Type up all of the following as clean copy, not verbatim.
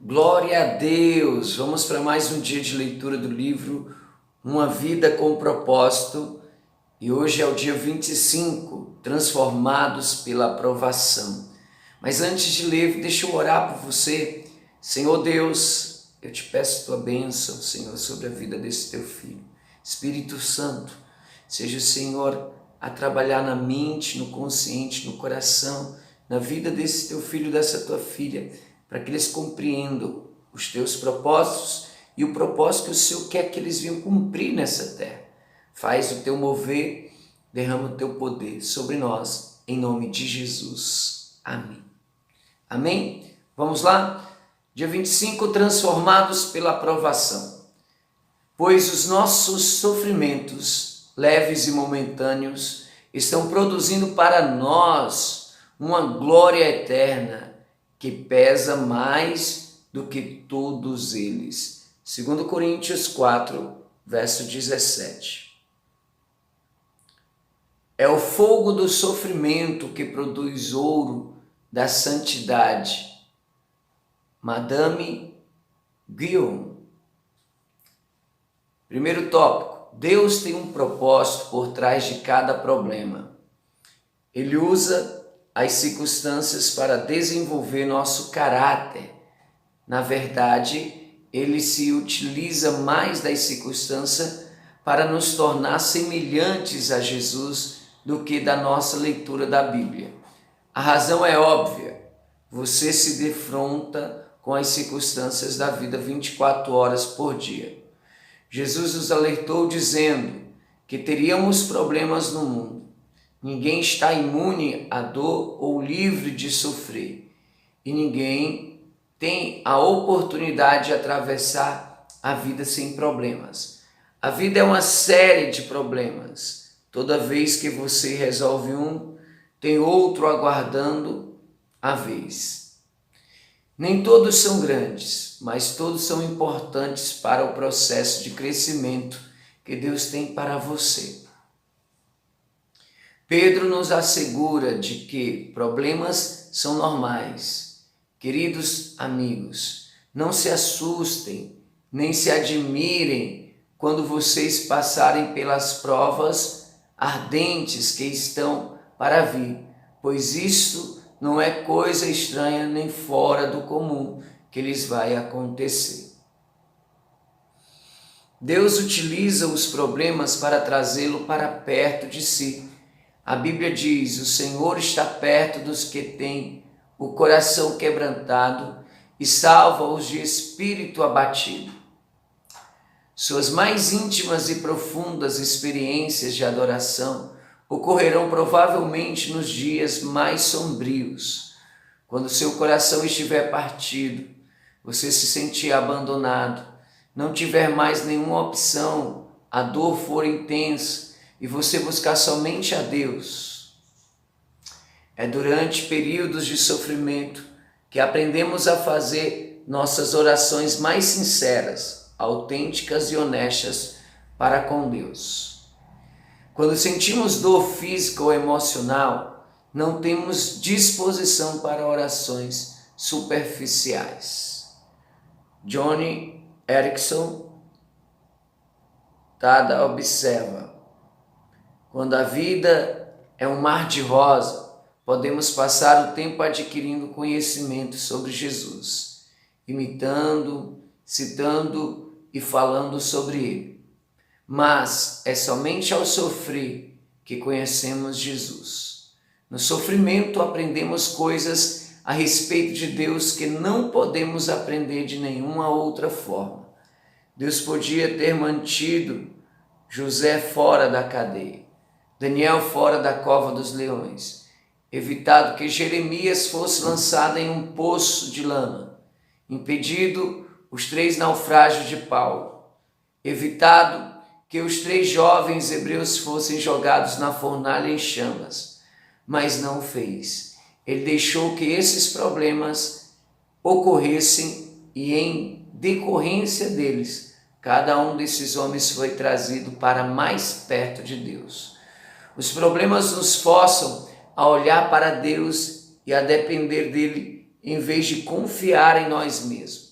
Glória a Deus! Vamos para mais um dia de leitura do livro Uma Vida com Propósito e hoje é o dia 25, transformados pela aprovação. Mas antes de ler, deixa eu orar por você. Senhor Deus, eu te peço tua bênção, Senhor, sobre a vida desse teu filho. Espírito Santo, seja o Senhor a trabalhar na mente, no consciente, no coração, na vida desse teu filho, dessa tua filha, para que eles compreendam os teus propósitos e o propósito que o Senhor quer que eles venham cumprir nessa terra. Faz o teu mover, derrama o teu poder sobre nós, em nome de Jesus. Amém. Amém? Vamos lá? Dia 25, transformados pela aprovação. Pois os nossos sofrimentos, leves e momentâneos, estão produzindo para nós uma glória eterna, que pesa mais do que todos eles. 2 Coríntios 4, verso 17. É o fogo do sofrimento que produz ouro da santidade. Madame Guyon. Primeiro tópico: Deus tem um propósito por trás de cada problema. Ele usa as circunstâncias para desenvolver nosso caráter. Na verdade, ele se utiliza mais das circunstâncias para nos tornar semelhantes a Jesus do que da nossa leitura da Bíblia. A razão é óbvia. Você se defronta com as circunstâncias da vida 24 horas por dia. Jesus nos alertou dizendo que teríamos problemas no mundo. Ninguém está imune à dor ou livre de sofrer. E ninguém tem a oportunidade de atravessar a vida sem problemas. A vida é uma série de problemas. Toda vez que você resolve um, tem outro aguardando a vez. Nem todos são grandes, mas todos são importantes para o processo de crescimento que Deus tem para você. Pedro nos assegura de que problemas são normais. Queridos amigos, não se assustem, nem se admirem quando vocês passarem pelas provas ardentes que estão para vir, pois isso não é coisa estranha nem fora do comum que lhes vai acontecer. Deus utiliza os problemas para trazê-lo para perto de si. A Bíblia diz: o Senhor está perto dos que têm o coração quebrantado e salva-os de espírito abatido. Suas mais íntimas e profundas experiências de adoração ocorrerão provavelmente nos dias mais sombrios, quando seu coração estiver partido, você se sentir abandonado, não tiver mais nenhuma opção, a dor for intensa, e você buscar somente a Deus. É durante períodos de sofrimento que aprendemos a fazer nossas orações mais sinceras, autênticas e honestas para com Deus. Quando sentimos dor física ou emocional, não temos disposição para orações superficiais. Johnny Erickson Tada observa: quando a vida é um mar de rosa, podemos passar o tempo adquirindo conhecimento sobre Jesus, imitando, citando e falando sobre ele. Mas é somente ao sofrer que conhecemos Jesus. No sofrimento aprendemos coisas a respeito de Deus que não podemos aprender de nenhuma outra forma. Deus podia ter mantido José fora da cadeia, Daniel fora da cova dos leões, evitado que Jeremias fosse lançado em um poço de lama, impedido os 3 naufrágios de Paulo, evitado que os 3 jovens hebreus fossem jogados na fornalha em chamas, mas não o fez. Ele deixou que esses problemas ocorressem e, em decorrência deles, cada um desses homens foi trazido para mais perto de Deus. Os problemas nos forçam a olhar para Deus e a depender dele em vez de confiar em nós mesmos.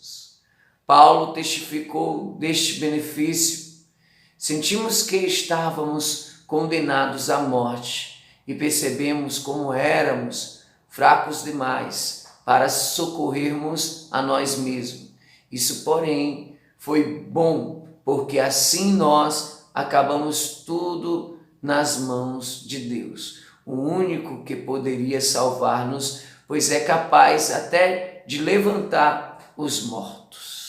Paulo testificou deste benefício. Sentimos que estávamos condenados à morte e percebemos como éramos fracos demais para socorrermos a nós mesmos. Isso, porém, foi bom, porque assim nós acabamos tudo nas mãos de Deus, o único que poderia salvar-nos, pois é capaz até de levantar os mortos.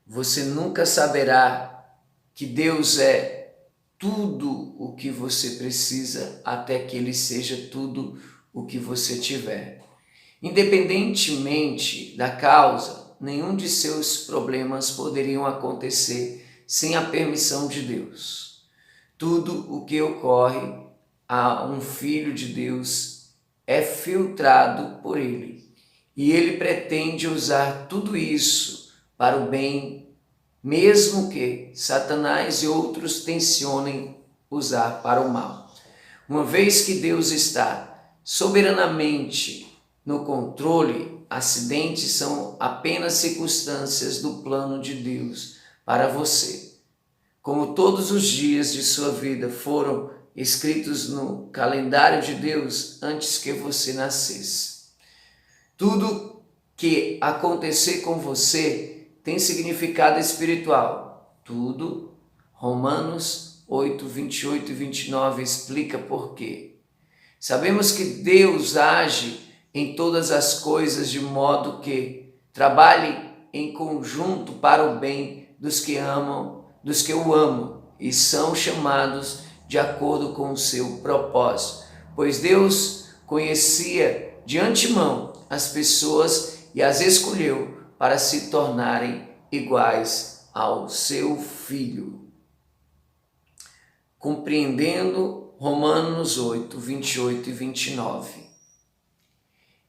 Você nunca saberá que Deus é tudo o que você precisa até que Ele seja tudo o que você tiver. Independentemente da causa, nenhum de seus problemas poderiam acontecer sem a permissão de Deus. Tudo o que ocorre a um filho de Deus é filtrado por Ele. E Ele pretende usar tudo isso para o bem, mesmo que Satanás e outros tensionem usar para o mal. Uma vez que Deus está soberanamente no controle, acidentes são apenas circunstâncias do plano de Deus para você. Como todos os dias de sua vida foram escritos no calendário de Deus antes que você nascesse. Tudo que acontecer com você tem significado espiritual. Tudo. Romanos 8, 28 e 29 explica por quê. Sabemos que Deus age em todas as coisas de modo que trabalhe em conjunto para o bem dos que o amam e são chamados de acordo com o seu propósito. Pois Deus conhecia de antemão as pessoas e as escolheu para se tornarem iguais ao seu Filho. Compreendendo Romanos 8, 28 e 29.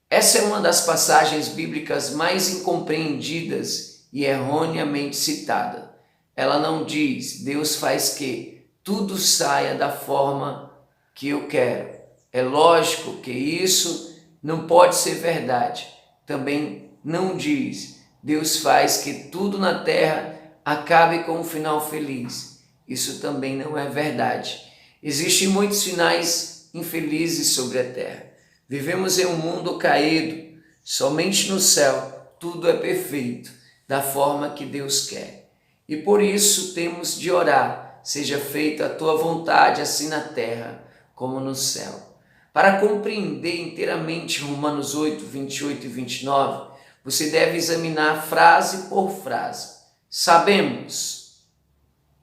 Essa é uma das passagens bíblicas mais incompreendidas e erroneamente citada. Ela não diz, Deus faz que tudo saia da forma que eu quero. É lógico que isso não pode ser verdade. Também não diz, Deus faz que tudo na terra acabe com um final feliz. Isso também não é verdade. Existem muitos finais infelizes sobre a terra. Vivemos em um mundo caído. Somente no céu tudo é perfeito, da forma que Deus quer. E por isso temos de orar, seja feita a tua vontade, assim na terra como no céu. Para compreender inteiramente Romanos 8, 28 e 29, você deve examinar frase por frase. Sabemos,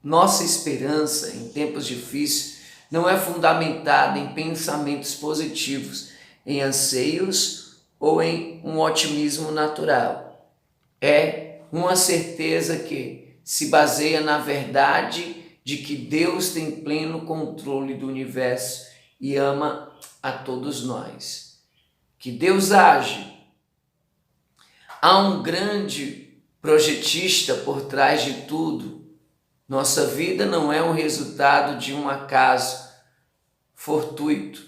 nossa esperança em tempos difíceis não é fundamentada em pensamentos positivos, em anseios ou em um otimismo natural. É uma certeza que se baseia na verdade de que Deus tem pleno controle do universo e ama a todos nós. Que Deus age. Há um grande projetista por trás de tudo. Nossa vida não é um resultado de um acaso fortuito,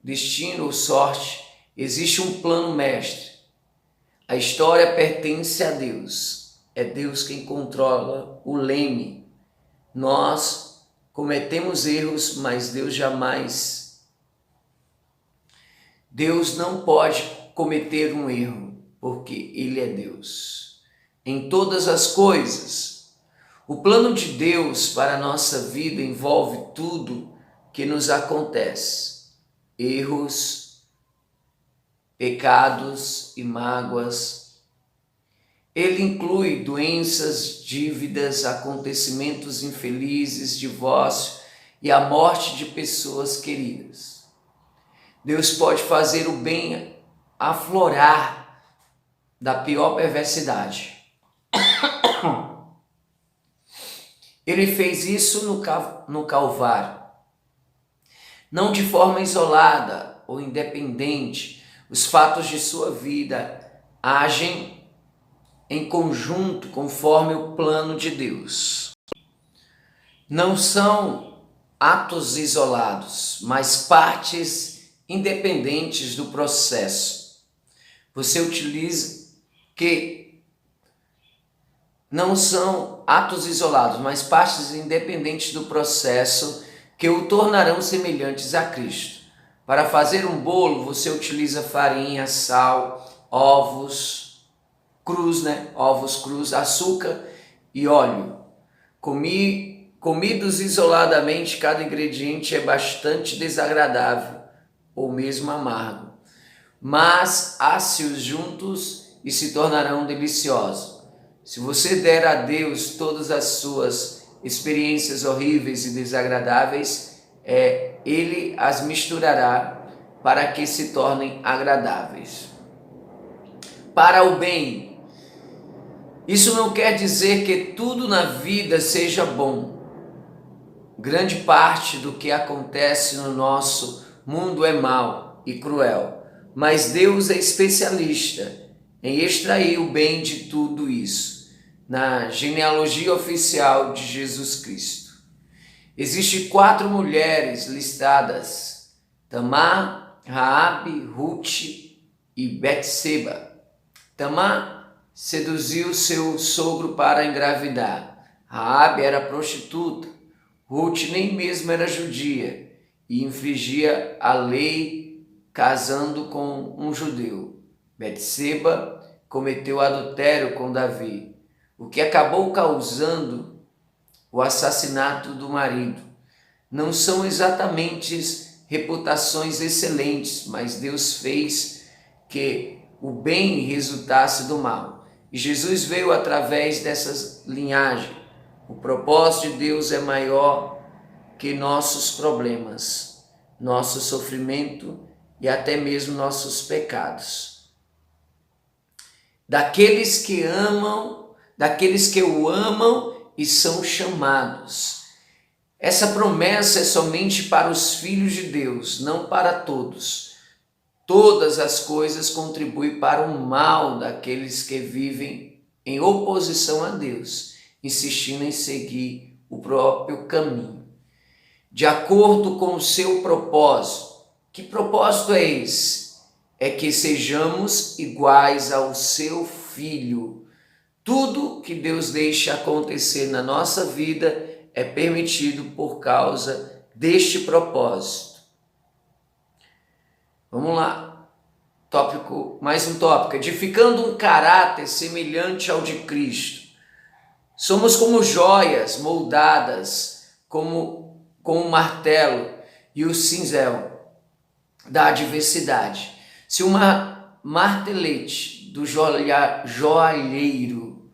destino ou sorte. Existe um plano mestre. A história pertence a Deus. É Deus quem controla o leme. Nós cometemos erros, mas Deus jamais. Deus não pode cometer um erro, porque Ele é Deus. Em todas as coisas, o plano de Deus para a nossa vida envolve tudo que nos acontece. Erros, pecados e mágoas. Ele inclui doenças, dívidas, acontecimentos infelizes, divórcio e a morte de pessoas queridas. Deus pode fazer o bem aflorar da pior perversidade. Ele fez isso no Calvário. Não de forma isolada ou independente, os fatos de sua vida agem em conjunto conforme o plano de Deus. Não são atos isolados, mas partes independentes do processo. Você utiliza que não são atos isolados, mas partes independentes do processo que o tornarão semelhantes a Cristo. Para fazer um bolo, você utiliza farinha, sal, ovos crus, açúcar e óleo. Comidos isoladamente, cada ingrediente é bastante desagradável ou mesmo amargo, mas asse-os juntos e se tornarão deliciosos. Se você der a Deus todas as suas experiências horríveis e desagradáveis, Ele as misturará para que se tornem agradáveis. Para o bem. Isso não quer dizer que tudo na vida seja bom. Grande parte do que acontece no nosso mundo é mau e cruel, mas Deus é especialista em extrair o bem de tudo isso, na genealogia oficial de Jesus Cristo. Existem 4 mulheres listadas: Tamar, Raabe, Ruth e Betseba. Tamar seduziu seu sogro para engravidar. Raabe era prostituta. Ruth nem mesmo era judia e infringia a lei casando com um judeu. Betseba cometeu adultério com Davi, o que acabou causando o assassinato do marido. Não são exatamente reputações excelentes, mas Deus fez que o bem resultasse do mal. E Jesus veio através dessas linhagens. O propósito de Deus é maior que nossos problemas, nosso sofrimento e até mesmo nossos pecados. Daqueles que o amam e são chamados. Essa promessa é somente para os filhos de Deus, não para todos. Todas as coisas contribuem para o mal daqueles que vivem em oposição a Deus, insistindo em seguir o próprio caminho, de acordo com o seu propósito. Que propósito é esse? É que sejamos iguais ao seu Filho. Tudo que Deus deixa acontecer na nossa vida é permitido por causa deste propósito. Vamos lá. Mais um tópico. Edificando um caráter semelhante ao de Cristo. Somos como joias moldadas com o martelo e o cinzel da adversidade. Se uma martelete do joalheiro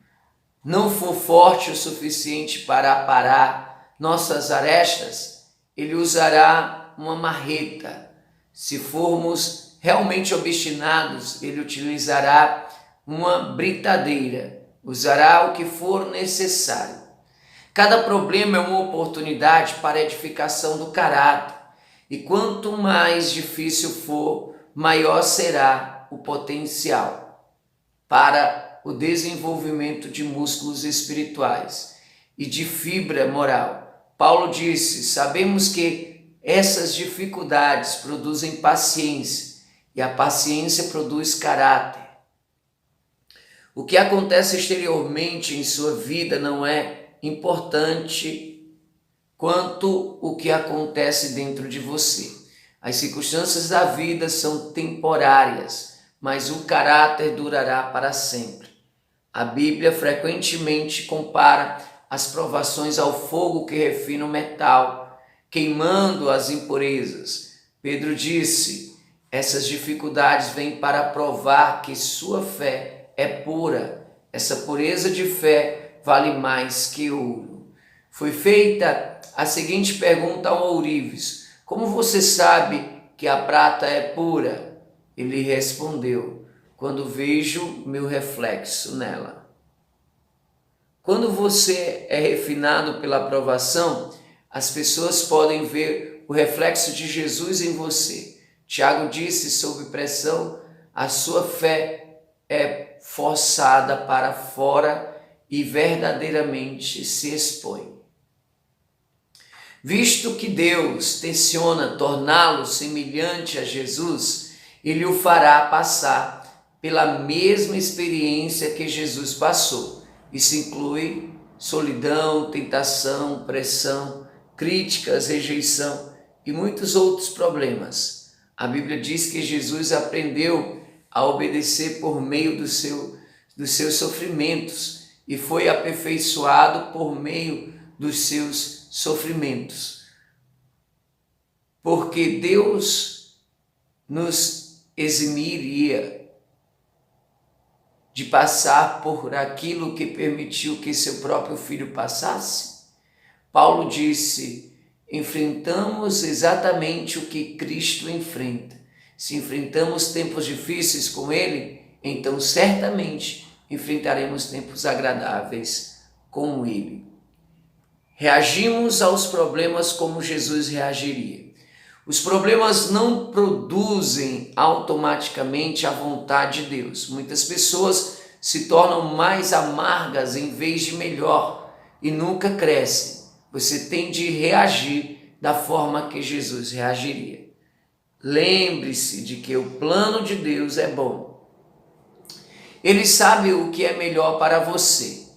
não for forte o suficiente para aparar nossas arestas, ele usará uma marreta. Se formos realmente obstinados, ele utilizará uma britadeira. Usará o que for necessário. Cada problema é uma oportunidade para a edificação do caráter. E quanto mais difícil for, maior será o potencial para o desenvolvimento de músculos espirituais e de fibra moral. Paulo disse: sabemos que essas dificuldades produzem paciência e a paciência produz caráter. O que acontece exteriormente em sua vida não é importante quanto o que acontece dentro de você. As circunstâncias da vida são temporárias, mas o caráter durará para sempre. A Bíblia frequentemente compara as provações ao fogo que refina o metal, queimando as impurezas. Pedro disse: essas dificuldades vêm para provar que sua fé é pura. Essa pureza de fé vale mais que ouro. Foi feita a seguinte pergunta ao ourives: como você sabe que a prata é pura? Ele respondeu: quando vejo meu reflexo nela. Quando você é refinado pela provação, as pessoas podem ver o reflexo de Jesus em você. Tiago disse: sob pressão, a sua fé é forçada para fora e verdadeiramente se expõe. Visto que Deus tenciona torná-lo semelhante a Jesus, Ele o fará passar pela mesma experiência que Jesus passou. Isso inclui solidão, tentação, pressão, críticas, rejeição e muitos outros problemas. A Bíblia diz que Jesus aprendeu a obedecer por meio dos seus sofrimentos e foi aperfeiçoado por meio dos seus sofrimentos. Porque Deus nos eximiria de passar por aquilo que permitiu que seu próprio filho passasse? Paulo disse: enfrentamos exatamente o que Cristo enfrenta. Se enfrentamos tempos difíceis com Ele, então certamente enfrentaremos tempos agradáveis com Ele. Reagimos aos problemas como Jesus reagiria. Os problemas não produzem automaticamente a vontade de Deus. Muitas pessoas se tornam mais amargas em vez de melhor e nunca crescem. Você tem de reagir da forma que Jesus reagiria. Lembre-se de que o plano de Deus é bom. Ele sabe o que é melhor para você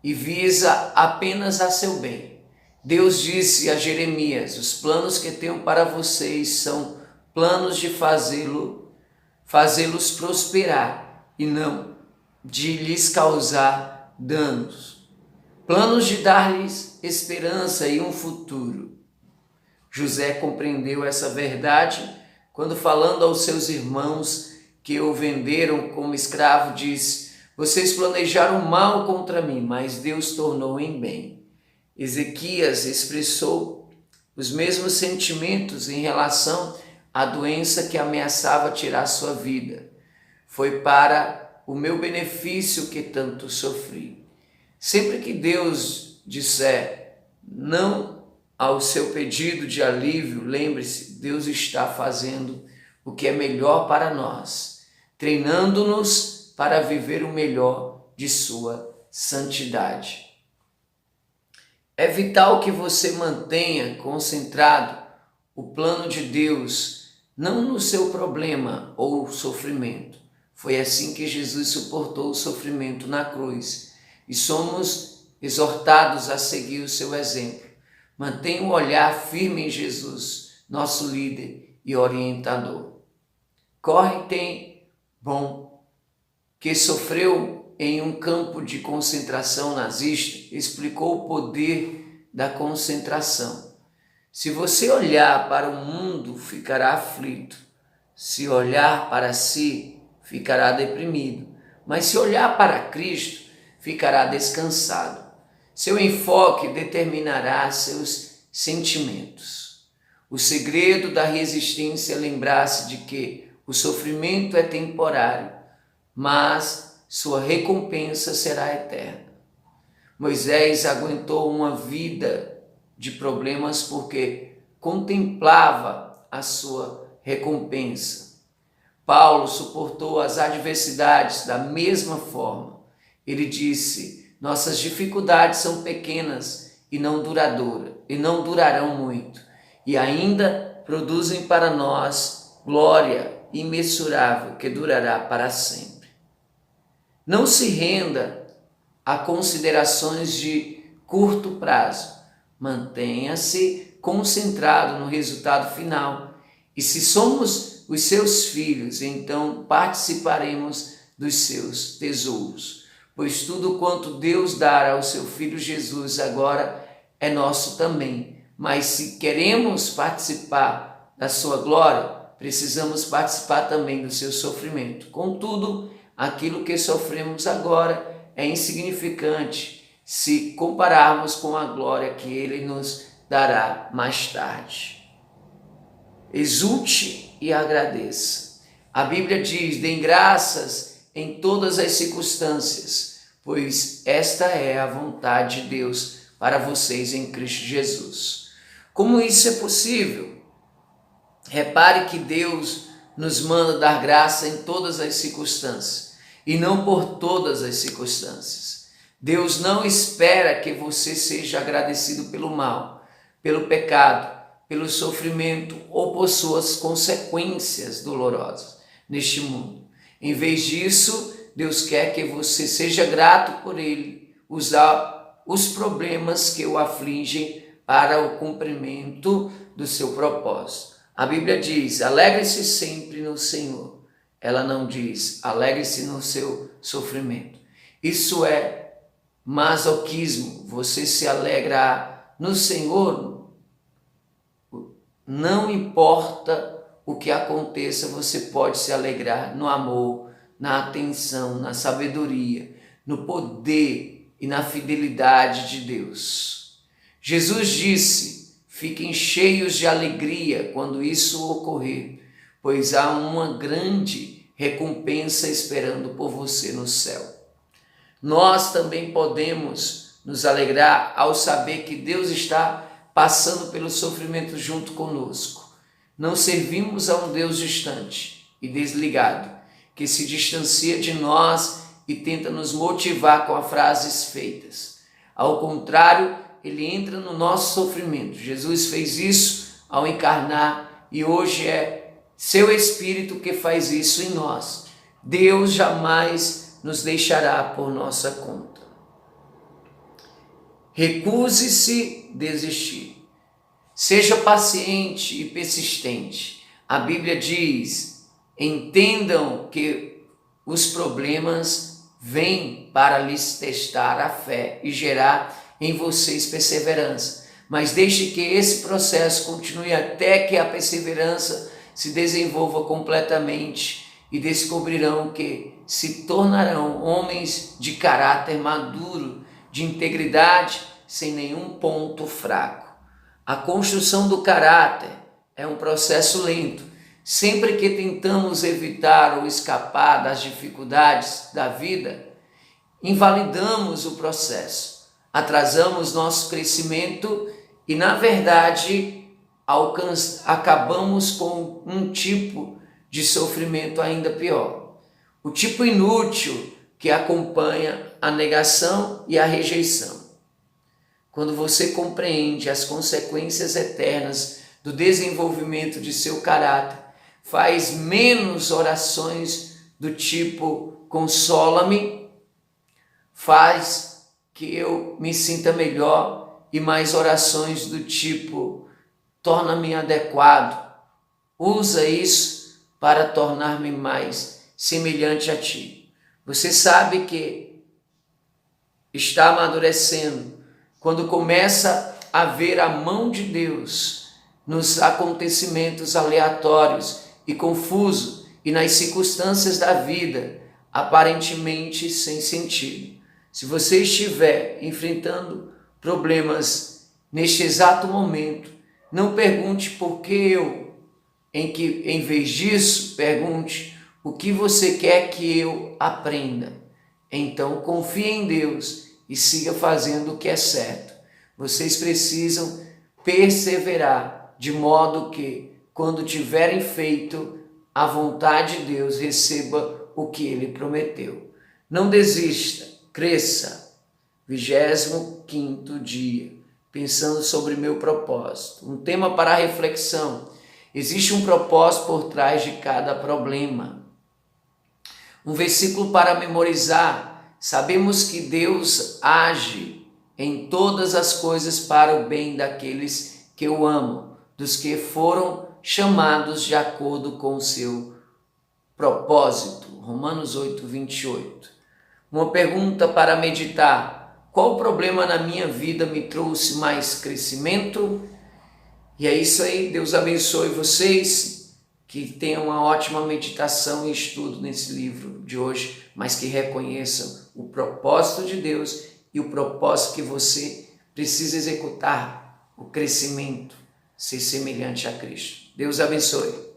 e visa apenas a seu bem. Deus disse a Jeremias: os planos que tenho para vocês são planos de fazê-los prosperar e não de lhes causar danos. Planos de dar-lhes esperança e um futuro. José compreendeu essa verdade quando, falando aos seus irmãos que o venderam como escravo, disse: vocês planejaram mal contra mim, mas Deus tornou em bem. Ezequias expressou os mesmos sentimentos em relação à doença que ameaçava tirar sua vida. Foi para o meu benefício que tanto sofri. Sempre que Deus disser não ao seu pedido de alívio, lembre-se, Deus está fazendo o que é melhor para nós, treinando-nos para viver o melhor de sua santidade. É vital que você mantenha concentrado o plano de Deus, não no seu problema ou sofrimento. Foi assim que Jesus suportou o sofrimento na cruz e somos exortados a seguir o seu exemplo. Mantenha o olhar firme em Jesus, nosso líder e orientador. Corrie ten que sofreu em um campo de concentração nazista, explicou o poder da concentração. Se você olhar para o mundo, ficará aflito. Se olhar para si, ficará deprimido. Mas se olhar para Cristo, ficará descansado. Seu enfoque determinará seus sentimentos. O segredo da resistência é lembrar-se de que o sofrimento é temporário, mas sua recompensa será eterna. Moisés aguentou uma vida de problemas porque contemplava a sua recompensa. Paulo suportou as adversidades da mesma forma. Ele disse: nossas dificuldades são pequenas e não durarão muito, e ainda produzem para nós glória imensurável que durará para sempre. Não se renda a considerações de curto prazo. Mantenha-se concentrado no resultado final. E se somos os seus filhos, então participaremos dos seus tesouros. Pois tudo quanto Deus dará ao seu Filho Jesus agora é nosso também. Mas se queremos participar da sua glória, precisamos participar também do seu sofrimento. Contudo, aquilo que sofremos agora é insignificante se compararmos com a glória que Ele nos dará mais tarde. Exulte e agradeça. A Bíblia diz: deem graças em todas as circunstâncias, pois esta é a vontade de Deus para vocês em Cristo Jesus. Como isso é possível? Repare que Deus nos manda dar graça em todas as circunstâncias e não por todas as circunstâncias. Deus não espera que você seja agradecido pelo mal, pelo pecado, pelo sofrimento ou por suas consequências dolorosas neste mundo. Em vez disso, Deus quer que você seja grato por Ele, usar os problemas que o afligem para o cumprimento do seu propósito. A Bíblia diz: alegre-se sempre no Senhor. Ela não diz: alegre-se no seu sofrimento. Isso é masoquismo. Você se alegra no Senhor, não importa o que aconteça, você pode se alegrar no amor, na atenção, na sabedoria, no poder e na fidelidade de Deus. Jesus disse: fiquem cheios de alegria quando isso ocorrer, pois há uma grande recompensa esperando por você no céu. Nós também podemos nos alegrar ao saber que Deus está passando pelo sofrimento junto conosco. Não servimos a um Deus distante e desligado, que se distancia de nós e tenta nos motivar com as frases feitas. Ao contrário, ele entra no nosso sofrimento. Jesus fez isso ao encarnar e hoje é seu Espírito que faz isso em nós. Deus jamais nos deixará por nossa conta. Recuse-se desistir. Seja paciente e persistente. A Bíblia diz: entendam que os problemas vêm para lhes testar a fé e gerar em vocês perseverança. Mas deixe que esse processo continue até que a perseverança se desenvolva completamente e descobrirão que se tornarão homens de caráter maduro, de integridade, sem nenhum ponto fraco. A construção do caráter é um processo lento. Sempre que tentamos evitar ou escapar das dificuldades da vida, invalidamos o processo, atrasamos nosso crescimento e, na verdade, acabamos com um tipo de sofrimento ainda pior. O tipo inútil que acompanha a negação e a rejeição. Quando você compreende as consequências eternas do desenvolvimento de seu caráter, faz menos orações do tipo consola-me, faz que eu me sinta melhor, e mais orações do tipo torna-me adequado. Usa isso para tornar-me mais semelhante a ti. Você sabe que está amadurecendo quando começa a ver a mão de Deus nos acontecimentos aleatórios e confusos e nas circunstâncias da vida aparentemente sem sentido. Se você estiver enfrentando problemas neste exato momento, não pergunte por que eu, em vez disso, pergunte o que você quer que eu aprenda. Então confie em Deus e siga fazendo o que é certo. Vocês precisam perseverar, de modo que, quando tiverem feito a vontade de Deus, receba o que Ele prometeu. Não desista, cresça. 25º dia, pensando sobre meu propósito. Um tema para reflexão. Existe um propósito por trás de cada problema. Um versículo para memorizar. Sabemos que Deus age em todas as coisas para o bem daqueles que o amam, dos que foram chamados de acordo com o seu propósito. Romanos 8, 28. Uma pergunta para meditar: qual problema na minha vida me trouxe mais crescimento? E é isso aí, Deus abençoe vocês, que tenham uma ótima meditação e estudo nesse livro de hoje, mas que reconheçam o propósito de Deus e o propósito que você precisa executar, o crescimento, ser semelhante a Cristo. Deus abençoe.